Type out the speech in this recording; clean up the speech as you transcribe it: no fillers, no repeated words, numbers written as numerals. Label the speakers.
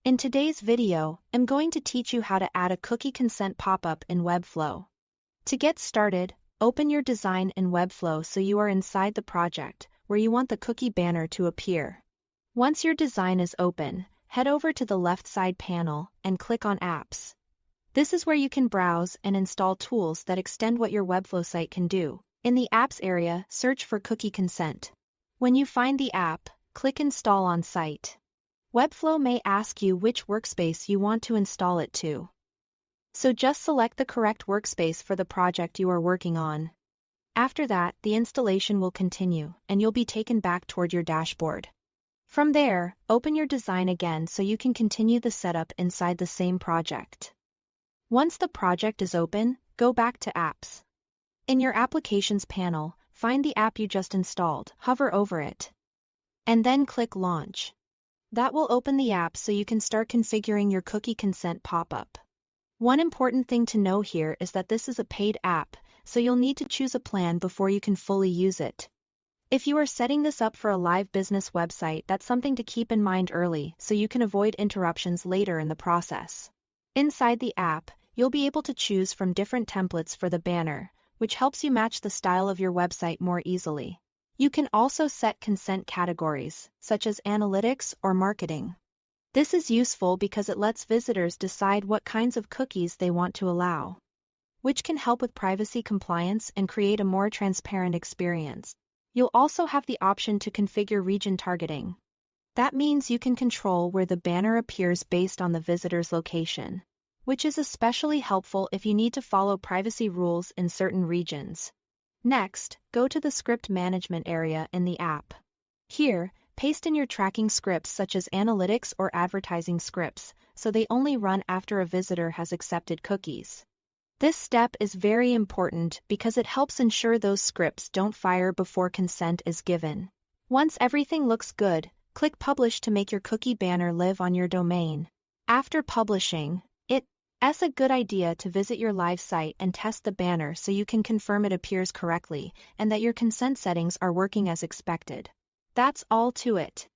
Speaker 1: In today's video, I'm going to teach you how to add a cookie consent pop-up in Webflow. To get started, open your design in Webflow so you are inside the project, where you want the cookie banner to appear. Once your design is open, head over to the left side panel and click on Apps. This is where you can browse and install tools that extend what your Webflow site can do. In the Apps area, search for Cookie Consent. When you find the app, click Install on site. Webflow may ask you which workspace you want to install it to. So just select the correct workspace for the project you are working on. After that, the installation will continue, and you'll be taken back toward your dashboard. From there, open your design again so you can continue the setup inside the same project. Once the project is open, go back to Apps. In your Applications panel, find the app you just installed, hover over it, and then click Launch. That will open the app so you can start configuring your cookie consent pop-up. One important thing to know here is that this is a paid app, so you'll need to choose a plan before you can fully use it. If you are setting this up for a live business website, that's something to keep in mind early so you can avoid interruptions later in the process. Inside the app, you'll be able to choose from different templates for the banner, which helps you match the style of your website more easily. You can also set consent categories, such as analytics or marketing. This is useful because it lets visitors decide what kinds of cookies they want to allow, which can help with privacy compliance and create a more transparent experience. You'll also have the option to configure region targeting. That means you can control where the banner appears based on the visitor's location, which is especially helpful if you need to follow privacy rules in certain regions. Next, go to the script management area in the app. Here, paste in your tracking scripts such as analytics or advertising scripts, so they only run after a visitor has accepted cookies. This step is very important because it helps ensure those scripts don't fire before consent is given. Once everything looks good, click Publish to make your cookie banner live on your domain. After publishing, it's a good idea to visit your live site and test the banner so you can confirm it appears correctly and that your consent settings are working as expected. That's all to it.